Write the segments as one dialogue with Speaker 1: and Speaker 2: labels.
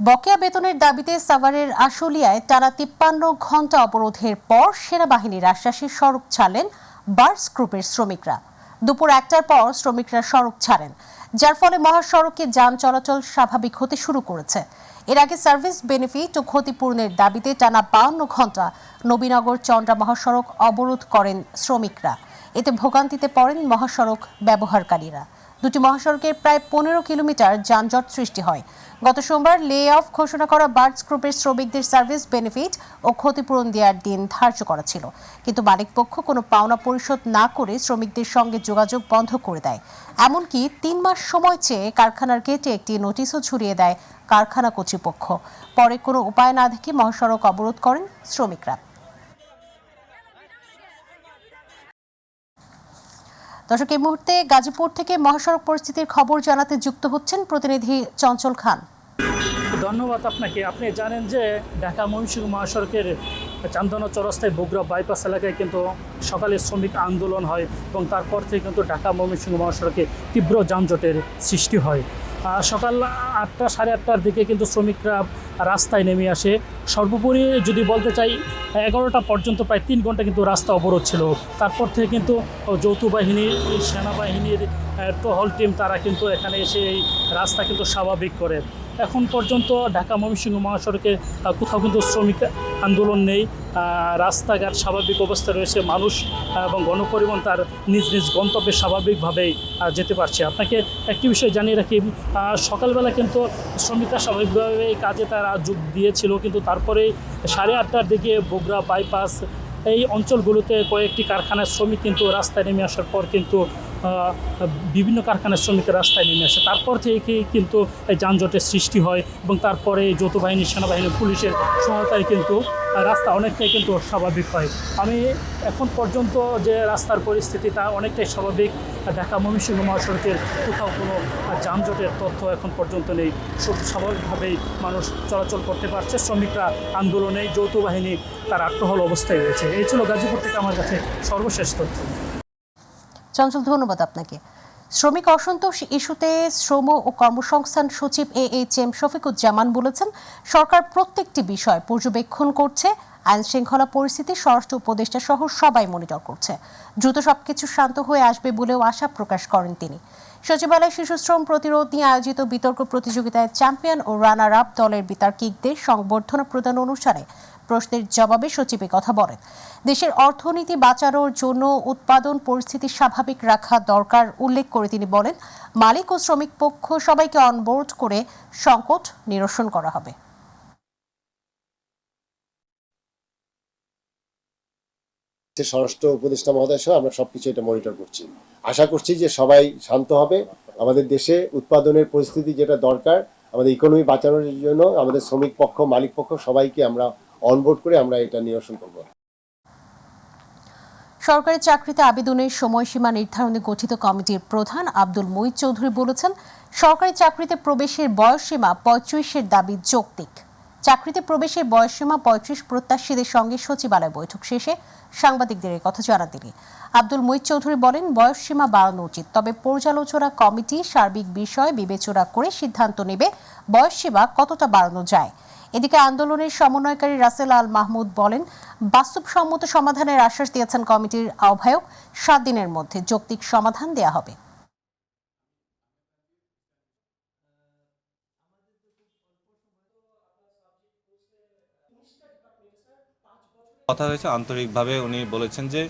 Speaker 1: বকেয়া বেতনের দাবিতে সাভারের আশুলিয়ায় টানা 53 ঘণ্টা অবরোধের পর সেনাবাহিনীর আশ্বাসে সড়ক ছাড়লেন বার্স গ্রুপের শ্রমিকরা। দুপুর 1টার পর শ্রমিকরা সড়ক ছাড়েন, যার ফলে মহাসড়কে যান চলাচল স্বাভাবিক হতে শুরু করেছে। এর আগে সার্ভিস বেনিফিট ও ক্ষতিপূরণের দাবিতে টানা 52 ঘণ্টা নবীনগর চন্দ্রা মহাসড়ক অবরোধ করেন শ্রমিকরা। এতে ভোগান্তিতে পড়েন মহাসড়ক ব্যবহারকারীরা। দুটি মহাসড়কের প্রায় 15 কিলোমিটার যানজট সৃষ্টি হয়। গত সোমবার লে অফ ঘোষণা করা বার্স গ্রুপের শ্রমিকদের সার্ভিস বেনিফিট ও ক্ষতিপূরণ দেওয়ার দিন ধার্য করা ছিল, কিন্তু মালিকপক্ষ কোনো পাওনা পরিশোধ না করে শ্রমিকদের সঙ্গে যোগাযোগ বন্ধ করে দেয়। এমনকি 3 মাস সময় চেয়ে কারখানার গেটে একটি নোটিশও ঝুলিয়ে দেয় কারখানা কর্তৃপক্ষ। পরে কোনো উপায় না দেখে মহাসড়ক অবরোধ করেন শ্রমিকরা। দর্শক, এই মুহূর্তে গাজীপুর থেকে মহাসড়ক পরিস্থিতির খবর জানাতে যুক্ত হচ্ছেন প্রতিনিধি চঞ্চল খান।
Speaker 2: ধন্যবাদ আপনাকে। আপনি জানেন যে ঢাকা ময়মনসিংহ মহাসড়কের চান্দনা চৌরাস্তায় বগুড়া বাইপাস এলাকায় কিন্তু সকালে শ্রমিক আন্দোলন হয় এবং তারপর থেকে কিন্তু ঢাকা ময়মনসিংহ মহাসড়কে তীব্র যানজটের সৃষ্টি হয়। সকাল 8টা সাড়ে 8টার দিকে কিন্তু শ্রমিকরা রাস্তায় নেমে আসে। সর্বোপরি যদি বলতে চাই 11টা পর্যন্ত প্রায় 3 ঘন্টা কিন্তু রাস্তা অবরোধ ছিল। তারপর থেকে কিন্তু যৌথ বাহিনীর, সেনাবাহিনীর টহল টিম তারা কিন্তু এখানে এসে এই রাস্তা কিন্তু স্বাভাবিক করে। এখন পর্যন্ত ঢাকা ময়মনসিংহ মহাসড়কে কোথাও কিন্তু শ্রমিক আন্দোলন নেই। রাস্তাঘাট স্বাভাবিক অবস্থায় রয়েছে, মানুষ এবং গণপরিবহন তার নিজ নিজ গন্তব্যে স্বাভাবিকভাবেই যেতে পারছে। আপনাকে একটি বিষয় জানিয়ে রাখি, সকালবেলা কিন্তু শ্রমিকরা স্বাভাবিকভাবে কাজে তারা যোগ দিয়েছিল, কিন্তু তারপরে 8:30টার দিকে বগুড়া বাইপাস এই অঞ্চলগুলোতে কয়েকটি কারখানার শ্রমিক কিন্তু রাস্তায় নেমে আসার পর কিন্তু বিভিন্ন কারখানার শ্রমিকের রাস্তায় নেমে আসে। তারপর থেকে কিন্তু এই যানজটের সৃষ্টি হয় এবং তারপরে যৌথ বাহিনী, সেনাবাহিনী, পুলিশের সহায়তায় কিন্তু রাস্তা অনেকটাই কিন্তু স্বাভাবিক হয়। আমি এখন পর্যন্ত যে রাস্তার পরিস্থিতি তা অনেকটাই স্বাভাবিক। ঢাকা ময়মনসিংহ মহাসড়কের কোথাও কোনো যানজটের তথ্য এখন পর্যন্ত নেই। স্বাভাবিকভাবেই মানুষ চলাচল করতে পারছে। শ্রমিকরা আন্দোলনে, যৌথ বাহিনী তার আত্মহল অবস্থায় রয়েছে। এই ছিল গাজীপুর থেকে আমার কাছে সর্বশেষ তথ্য।
Speaker 1: চঞ্চল, ধন্যবাদ আপনাকে। শ্রমিক অসন্তোষ ইস্যুতে শ্রম ও কর্মসংস্থান সচিব AHM শফিকুজ্জামান বলেছেন, সরকার প্রত্যেকটি বিষয় পর্যবেক্ষণ করছে। আইন শৃঙ্খলা পরিস্থিতি স্বরাষ্ট্র উপদেষ্টা সহ সবাই মনিটর করছে। দ্রুত সবকিছু শান্ত হয়ে আসবে বলেও আশা প্রকাশ করেন তিনি। সচিবালয়ে শিশু শ্রম প্রতিরোধ নিয়ে আয়োজিত বিতর্ক প্রতিযোগিতায় চ্যাম্পিয়ন ও রানার আপ দলের বিতার্কিকদের সংবর্ধনা প্রদান অনুষ্ঠানে প্রশ্নের জবাবে সচিব কথা বলেন। দেশের অর্থনীতি বাঁচানোর জন্য উৎপাদন পরিস্থিতি স্বাভাবিক রাখা দরকার উল্লেখ করে তিনি বলেন, মালিক ও শ্রমিক পক্ষ সবাইকে অনবোর্ড করে সংকট নিরসন করা হবে।
Speaker 3: স্বরাষ্ট্র উপদেষ্টা মহোদয় সহ আমরা সবকিছু এটা মনিটর করছি। আশা করছি যে সবাই শান্ত হবে। আমাদের দেশে উৎপাদনের পরিস্থিতি যেটা দরকার, আমাদের ইকোনমি বাঁচানোর জন্য আমাদের শ্রমিক পক্ষ, মালিক পক্ষ সবাইকে আমরা অনবোর্ড করে আমরা এটা নিরসন করব।
Speaker 1: সরকারি চাকরিতে আবেদনের সময়সীমা নির্ধারণে গঠিত কমিটির প্রধান আব্দুল মুঈদ চৌধুরী বলেছেন, সরকারি চাকরিতে প্রবেশের বয়সসীমা 35-এর দাবি যৌক্তিক। চাকরিতে প্রবেশের বয়সসীমা 35 প্রত্যাশীদের সঙ্গে সচিবালয় বৈঠক শেষে সাংবাদিকদের এই কথা জানান তিনি। আব্দুল মুঈদ চৌধুরী বলেন, বয়সসীমা বাড়ানো উচিত, তবে পর্যালোচনা কমিটি সার্বিক বিষয় বিবেচনা করে সিদ্ধান্ত নেবে বয়সসীমা কতটা বাড়ানো যায়। এদিকে আন্দোলনের সমন্বয়কারী রাসেল আল মাহমুদ বলেন, বাস্তবসম্মত সমাধানের আশ্বাস দিয়েছেন কমিটির আহ্বায়ক। 7 দিনের মধ্যে যৌক্তিক সমাধান দেয়া হবে।
Speaker 4: কথা হয়েছে, আন্তরিকভাবে উনি বলেছেন যে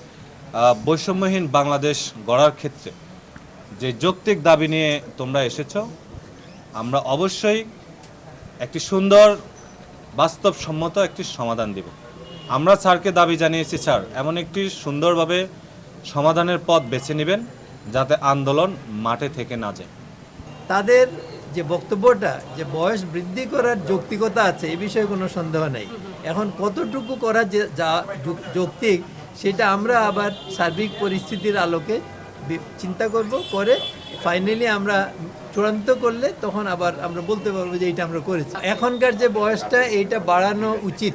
Speaker 4: বৈষম্যহীন বাংলাদেশ গড়ার ক্ষেত্রে যে যৌক্তিক দাবি নিয়ে তোমরা এসেছো, আমরা অবশ্যই একটি সুন্দর বাস্তবসম্মত একটি সমাধান দেব। আমরা স্যারকে দাবি জানিয়েছি, স্যার এমন একটি সুন্দরভাবে সমাধানের পথ বেছে নেবেন যাতে আন্দোলন মাঠে থেকে না যায়।
Speaker 5: তাদের যে বক্তব্যটা যে বয়স বৃদ্ধি করার যৌক্তিকতা আছে, এ বিষয়ে কোনো সন্দেহ নেই। এখন কতটুকু করা যে যা যৌক্তিক, সেটা আমরা আবার সার্বিক পরিস্থিতির আলোকে চিন্তা করব, করে ফাইনালি আমরা চূড়ান্ত করলে তখন আবার আমরা বলতে পারবো যে এইটা আমরা করেছি। এখনকার যে বয়সটা, এইটা বাড়ানো উচিত।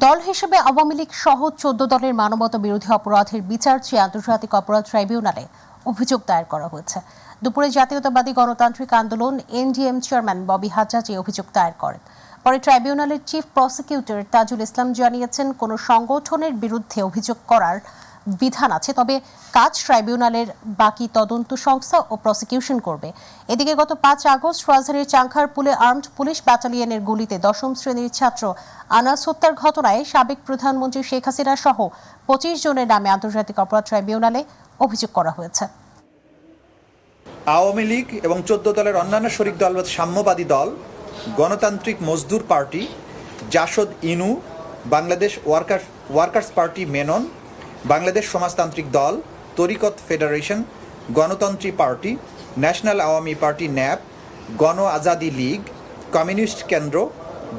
Speaker 1: দল হিসেবে আওয়ামী লীগ সহ 14 দলের মানবতা বিরোধী অপরাধের বিচার চেয়ে আন্তর্জাতিক অপরাধ ট্রাইব্যুনালে অভিযোগ দায়ের করা হয়েছে। দুপুরে জাতীয়তাবাদী গণতান্ত্রিক আন্দোলন এনডিএম চেয়ারম্যান ববি হাজ্জাজ এই অভিযোগ দায়ের করেন। পরে ট্রাইব্যুনালের চিফ প্রসিকিউটর তাজুল ইসলাম জানিয়েছেন, কোনো সংগঠনের বিরুদ্ধে অভিযোগ করার বিধান আছে, তবে কাজ ট্রাইব্যুনালের বাকি তদন্ত সংস্থা ও প্রসিকিউশন করবে। এদিকে গত 5 আগস্ট রাজধানীর চাংখারপুলে আর্মড পুলিশ ব্যাটালিয়নের গুলিতে 10ম শ্রেণীর ছাত্র আনাস হত্যার ঘটনায় সাবেক প্রধানমন্ত্রী শেখ হাসিনা সহ 25 জনের নামে আন্তর্জাতিক অপরাধ ট্রাইব্যুনালে অভিযোগ করা হয়েছে।
Speaker 6: আওয়ামী লীগ এবং 14 দলের অন্যান্য শরিক দল, সাম্যবাদী Dal, Ganatantrik Mazdoor party, Jasad Inu, Bangladesh workers party Menon, Bangladesh Samajtantrik Dal, Tariqat federation, Ganatantri party, national Awami party NAP, Gano Azadi League, communist কেন্দ্র,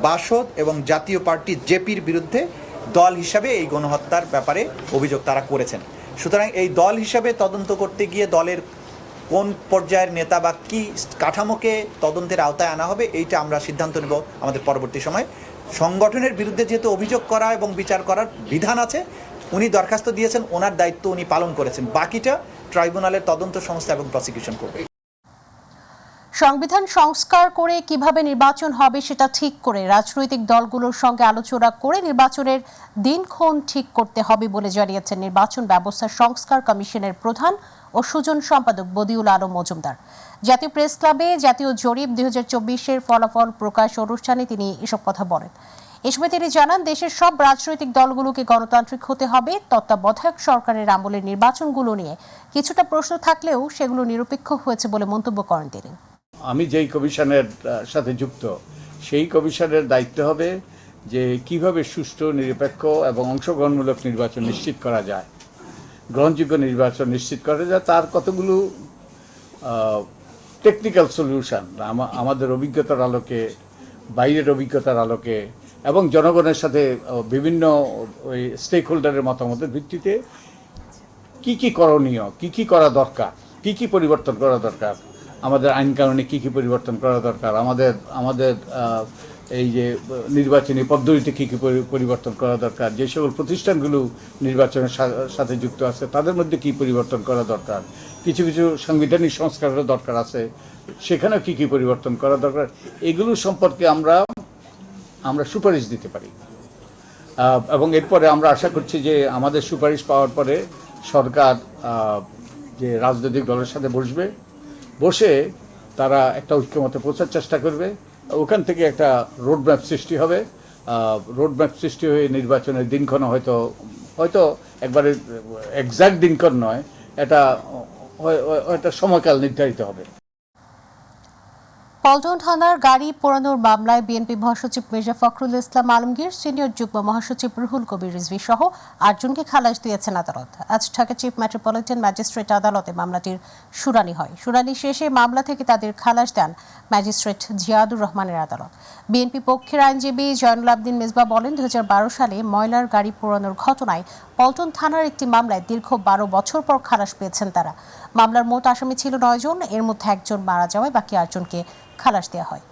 Speaker 6: বাসদ এবং জাতীয় পার্টি জেপির বিরুদ্ধে দল হিসাবে এই গণহত্যার ব্যাপারে অভিযোগ তারা করেছেন। সুতরাং এই দল হিসাবে তদন্ত করতে গিয়ে দলের কোন পর্যায়ের নেতা বা কি কাঠামোকে তদন্তের আওতায় আনা হবে, এইটা আমরা সিদ্ধান্ত নেব আমাদের পরবর্তী সময়। সংগঠনের বিরুদ্ধে যেহেতু অভিযোগ করা এবং বিচার করার বিধান আছে, উনি দরখাস্ত দিয়েছেন, ওনার দায়িত্ব উনি পালন করেছেন, বাকিটা ট্রাইব্যুনালের তদন্ত সংস্থা এবং প্রসিকিউশন করবে।
Speaker 1: সংবিধান সংস্কার করে কিভাবে নির্বাচন হবে সেটা ঠিক করে রাজনৈতিক দলগুলোর সঙ্গে আলোচনা করে নির্বাচনের দিনক্ষণ ঠিক করতে হবে বলে জানিয়েছেন নির্বাচন ব্যবস্থা সংস্কার কমিশনের প্রধান ও সুজন সম্পাদক বদিউল আলম মজুমদার। জাতীয় প্রেস ক্লাবে জাতীয় জরিপ 2024-এর ফলাফল প্রকাশ অনুষ্ঠানে তিনি এসব কথা বলেন। এ সময় তিনি জানান, দেশের সব রাজনৈতিক দলগুলোকে গণতান্ত্রিক হতে হবে। তত্ত্বাবধায়ক সরকারের আমলের নির্বাচনগুলো নিয়ে কিছুটা প্রশ্ন থাকলেও সেগুলো নিরপেক্ষ হয়েছে বলে মন্তব্য করেন তিনি।
Speaker 7: আমি যেই কমিশনের সাথে যুক্ত, সেই কমিশনের দায়িত্ব হবে যে কিভাবে সুষ্ঠু, নিরপেক্ষ এবং অংশগ্রহণমূলক নির্বাচন নিশ্চিত করা যায়, গ্রহণযোগ্য নির্বাচন নিশ্চিত করা যায়। তার কতগুলো টেকনিক্যাল সলিউশন আমাদের অভিজ্ঞতার আলোকে, বাইরের অভিজ্ঞতার আলোকে এবং জনগণের সাথে বিভিন্ন ওই স্টেক হোল্ডারের মতামতের ভিত্তিতে কি কি করণীয়, কি কি করা দরকার, কি কি পরিবর্তন করা দরকার, আমাদের আইন কানুনে কী কী পরিবর্তন করা দরকার, আমাদের এই যে নির্বাচনী পদ্ধতিতে কী কী পরিবর্তন করা দরকার, যে সকল প্রতিষ্ঠানগুলো নির্বাচনের সাথে যুক্ত আছে তাদের মধ্যে কী পরিবর্তন করা দরকার, কিছু কিছু সাংবিধানিক সংস্কারেরও দরকার আছে, সেখানেও কী কী পরিবর্তন করা দরকার, এগুলো সম্পর্কে আমরা সুপারিশ দিতে পারি। এবং এরপরে আমরা আশা করছি যে আমাদের সুপারিশ পাওয়ার পরে সরকার যে রাজনৈতিক দলের সাথে বসে তারা একটা ঐক্যমতে পৌঁছার চেষ্টা করবে। ওখান থেকে একটা রোডম্যাপ সৃষ্টি হবে। রোডম্যাপ সৃষ্টি হয়ে নির্বাচনের দিনক্ষণ হয়তো একবারে এক্সাক্ট দিনক্ষণ নয়, এটা সময়কাল নির্ধারিত হবে।
Speaker 1: পল্টন থানার গাড়ি পোড়ানোর মামলায় বিএনপি মহাসচিব মির্জা ফখরুল ইসলাম আলমগীর, সিনিয়র যুগ্ম মহাসচিব রুহুল কবির রিজভী সহ 8 জনকে খালাস দিয়েছেন আদালত। আজ ঢাকা চিফ মেট্রোপলিটন ম্যাজিস্ট্রেট আদালতে মামলাটির শুনানি হয়। শুনানি শেষে মামলা থেকে তাদের খালাস দেন ম্যাজিস্ট্রেট জিয়াদুর রহমানের আদালত। বিএনপি পক্ষের আইনজীবী জয়নুল আবদিন মেজবা বলেন, 2012 সালে ময়লার গাড়ি পোড়ানোর ঘটনায় পল্টন থানার একটি মামলায় দীর্ঘ 12 বছর পর খালাস পেয়েছেন তারা। মামলার মোট আসামি ছিল 9 জন, এর মধ্যে 1 জন মারা যাওয়ায় বাকি 8 জনকে খালাস দেওয়া হয়।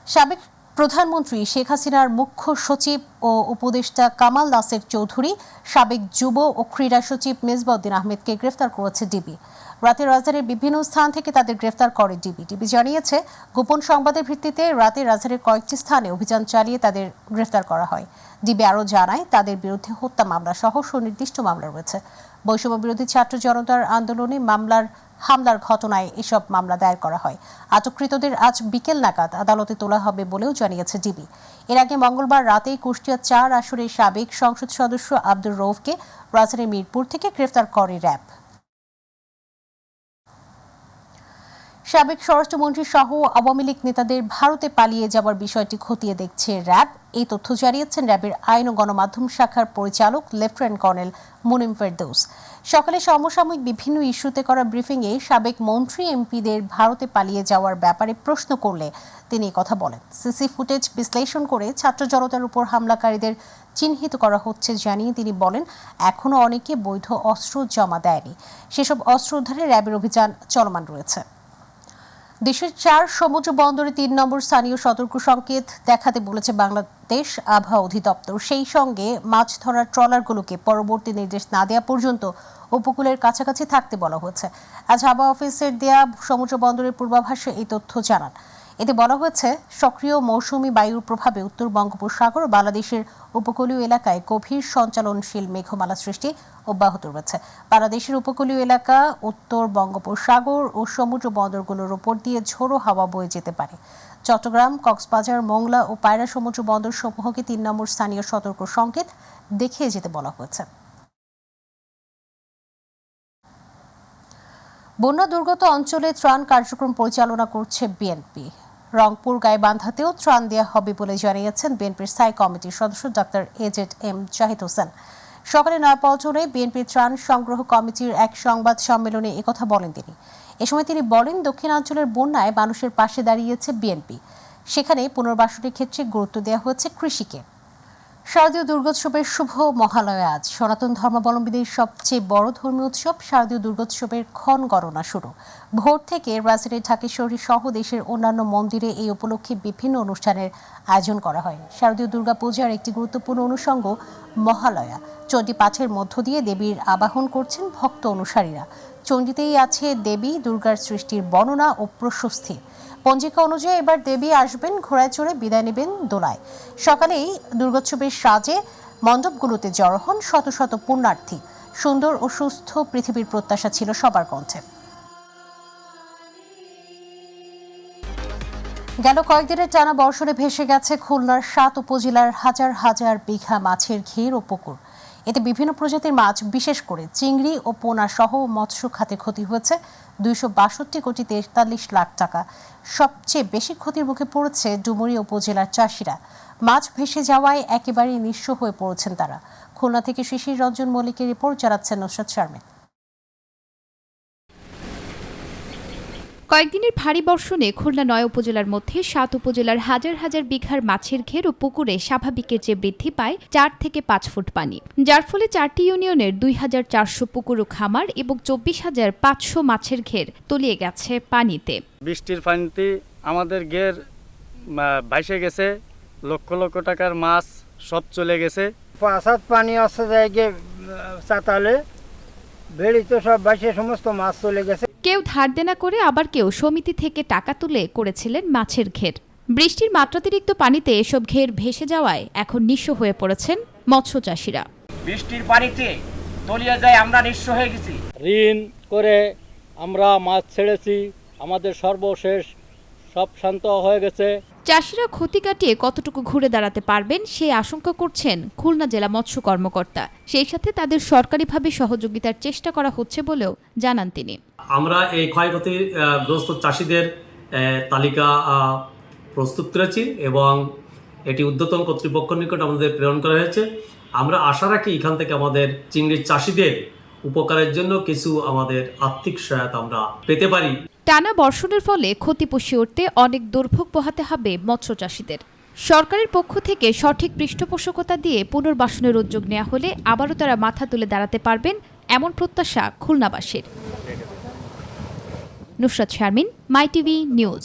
Speaker 1: সাবেক প্রধানমন্ত্রী শেখ হাসিনার মুখ্য সচিব ও উপদেষ্টা কামাল নাসের চৌধুরী, সাবেক যুব ও ক্রীড়া সচিব মেজবাউদ্দিন আহমেদকে গ্রেফতার করেছে ডিবি। রাতে রাজধানীর বিভিন্ন স্থান থেকে তাদের গ্রেফতার করে ডিবি। ডিবি জানিয়েছে, গোপন সংবাদের ভিত্তিতে রাতে রাজধানীর কয়েকটি স্থানে অভিযান চালিয়ে তাদের গ্রেফতার করা হয়। ডিবি আরও জানায়, তাদের বিরুদ্ধে হত্যা মামলা সহ সুনির্দিষ্ট মামলা রয়েছে। বৈষম্য বিরোধী ছাত্র জনতার আন্দোলনে হামলার ঘটনায় এসব মামলা দায়ের করা হয়। আটককৃতদের আজ বিকেল নাগাদ আদালতে তোলা হবে বলেও জানিয়েছে ডিবি। এর আগে মঙ্গলবার রাতেই কুষ্টিয়া 4 আসনের সাবেক সংসদ সদস্য আব্দুর রৌফকে রাজধানীর মিরপুর থেকে গ্রেফতার করে র্যাব। সাবেক স্বরাষ্ট্রমন্ত্রী সহ আওয়ামী লীগ নেতাদের ভারতে পালিয়ে যাওয়ার বিষয়টি খতিয়ে দেখছে র্যাব। এই তথ্য জানিয়েছেন র্যাবের আইন ও গণমাধ্যম শাখার পরিচালক লেফটেন্যান্ট কর্নেল মুনিম ফেরদৌস। সকালে সমসাময়িক বিভিন্ন ইস্যুতে করা ব্রিফিংয়ে সাবেক মন্ত্রী এমপিদের ভারতে পালিয়ে যাওয়ার ব্যাপারে প্রশ্ন করলে তিনি কথা বলেন। সিসি ফুটেজ বিশ্লেষণ করে ছাত্র জনতার উপর হামলাকারীদের চিহ্নিত করা হচ্ছে জানিয়ে তিনি বলেন, এখনও অনেকে বৈধ অস্ত্র জমা দেয়নি। সেসব অস্ত্র উদ্ধারে র্যাবের অভিযান চলমান রয়েছে। দেশের 4 সমুদ্র বন্দরে 3 নম্বর স্থানীয় সতর্ক সংকেত দেখাতে বলেছে বাংলাদেশ আবহাওয়া অধিদপ্তর। সেই সঙ্গে মাছ ধরার ট্রলারগুলোকে পরবর্তী নির্দেশ না দেওয়া পর্যন্ত উপকূলের কাছাকাছি থাকতে বলা হয়েছে। আজ আবহাওয়া অফিসের দেয়া সমুদ্র বন্দরের পূর্বাভাসে এই তথ্য জানান। এতে বলা হয়েছে, সক্রিয় মৌসুমী বায়ুর প্রভাবে উত্তর বঙ্গোপসাগর ও বাংলাদেশের উপকূলীয় এলাকায় গভীর সঞ্চালনশীল মেঘমালা সৃষ্টি অব্যাহত রয়েছে। বাংলাদেশের উপকূলীয় এলাকা, উত্তর বঙ্গোপসাগর ও সমুদ্র বন্দরগুলোর উপর দিয়ে ঝোড়ো হাওয়া বয়ে যেতে পারে। চট্টগ্রাম, কক্সবাজার, মোংলা ও পায়রা সমুদ্র বন্দর সমূহকে 3 নম্বর স্থানীয় সতর্ক সংকেত দেখিয়ে যেতে বলা হয়েছে। বন্যা দুর্গত অঞ্চলে ত্রাণ কার্যক্রম পরিচালনা করছে বিএনপি। রংপুর গাইবান্ধাতেও ত্রাণ দেওয়া হবে বলে জানিয়েছেন বিএনপির স্থায়ী কমিটির সদস্য ডক্টর এজেড.এম জাহিদ হোসেন। সকালে নয়াপল্টনে বিএনপির ত্রাণ সংগ্রহ কমিটির এক সংবাদ সম্মেলনে একথা বলেন তিনি। এ সময় তিনি বলেন, দক্ষিণাঞ্চলের বন্যায় মানুষের পাশে দাঁড়িয়েছে বিএনপি। সেখানে পুনর্বাসনের ক্ষেত্রে গুরুত্ব দেওয়া হচ্ছে কৃষিকে। শারদীয় দুর্গোৎসবের শুভ মহালয়া আজ। সনাতন ধর্মাবলম্বীদের সবচেয়ে বড় ধর্মীয় উৎসব শারদীয় দুর্গোৎসবের ক্ষণ গণনা শুরু। ভোর থেকে রাজধানীর ঢাকেশ্বরী সহ দেশের অন্যান্য মন্দিরে এই উপলক্ষে বিভিন্ন অনুষ্ঠানের আয়োজন করা হয়। শারদীয় দুর্গাপূজার একটি গুরুত্বপূর্ণ অনুষঙ্গ মহালয়া। চণ্ডী পাঠের মধ্য দিয়ে দেবীর আবাহন করছেন ভক্ত অনুসারীরা। চণ্ডীতেই আছে দেবী দুর্গার সৃষ্টির বর্ণনা ও প্রশস্তি। পঞ্জিকা অনুযায়ী এবার দেবী আসবেন ঘোড়ায় চড়ে, বিদায় নেবেন দোলায়। সকালেই দুর্গোৎসবের সাজে মণ্ডপগুলোতে জড়ো হন শত শত পুণ্যার্থী। সুন্দর ও সুস্থ পৃথিবীর প্রত্যাশা ছিল সবার কণ্ঠে। গেল কয়েকদিনের টানা বর্ষণে ভেসে গেছে খুলনার 7 উপজেলার হাজার হাজার বিঘা মাছের ঘের ও পুকুর। এতে বিভিন্ন প্রজাতির মাছ, বিশেষ করে চিংড়ি ও পোনা সহ মৎস্য খাতে ক্ষতি হয়েছে 262 কোটি 43 লাখ টাকা। সবচেয়ে বেশি ক্ষতির মুখে পড়েছে ডুমুরিয়া উপজেলার চাষিরা। মাছ ভেসে যাওয়ায় একেবারেই নিঃস্ব হয়ে পড়েছেন তারা। খুলনা থেকে শিশির রঞ্জন মল্লিকের রিপোর্ট, জানাচ্ছেন নুসরাত শারমিন।
Speaker 8: কয়েকদিনের ভারী বর্ষণে খুলনা 9 উপজেলার মধ্যে 7 উপজেলার হাজার হাজার বিঘার মাছের ঘের ও পুকুরে স্বাভাবিকের চেয়ে বৃদ্ধি পায় 4 থেকে 5 ফুট পানি, যার ফলে 4টি ইউনিয়নের 2400 পুকুর ও খামার এবং 24,500 মাছের ঘের তলিয়ে গেছে পানিতে।
Speaker 9: বৃষ্টির পানিতে আমাদের ঘের ভাসে গেছে, লক্ষ লক্ষ টাকার মাছ সব চলে গেছে।
Speaker 10: 5 পানি আসছে জায়গায় চাতালে বেড়িতে সব ভাসে সমস্ত মাছ চলে গেছে।
Speaker 8: কেউ ধার দেনা করে, আবার কেউ সমিতি থেকে টাকা তুলে করেছিলেন মাছের ঘের। বৃষ্টির মাত্রাতিরিক্ত পানিতে এসব ঘের ভেসে যাওয়ায় এখন নিঃস্ব হয়ে পড়েছেন মৎস্য চাষিরা।
Speaker 11: বৃষ্টির পানিতে তলিয়ে যায়, আমরা নিঃস্ব হয়ে গেছি।
Speaker 9: ঋণ করে আমরা মাছ ছেড়েছি, আমাদের সর্বশেষ সব শান্ত হয়ে গেছে।
Speaker 8: চাষিরা ক্ষতি কাটিয়ে কতটুকু ঘুরে দাঁড়াতে পারবেন সেই আশঙ্কা করছেন খুলনা জেলা মৎস্য কর্মকর্তা। সেই সাথে তাদের সরকারিভাবে সহযোগিতার চেষ্টা করা হচ্ছে বলেও জানান তিনি।
Speaker 12: আমরা এই ক্ষয়ক্ষতিগ্রস্ত চাষিদের তালিকা প্রস্তুত করেছি এবং এটি ঊর্ধ্বতন কর্তৃপক্ষের নিকট আমাদের প্রেরণ করা হয়েছে। আমরা আশা রাখি এখান থেকে আমাদের চিংড়ির চাষিদের উপকারের জন্য কিছু আমাদের আর্থিক সহায়তা আমরা পেতে পারি।
Speaker 8: টানা বর্ষণের ফলে ক্ষতি পুষিয়ে উঠতে অনেক দুর্ভোগ পোহাতে হবে মৎস্য চাষিদের। সরকারের পক্ষ থেকে সঠিক পৃষ্ঠপোষকতা দিয়ে পুনর্বাসনের উদ্যোগ নেওয়া হলে আবারও তারা মাথা তুলে দাঁড়াতে পারবেন, এমন প্রত্যাশা খুলনাবাসীর। নুসরাত শারমিন, মাই টিভি নিউজ।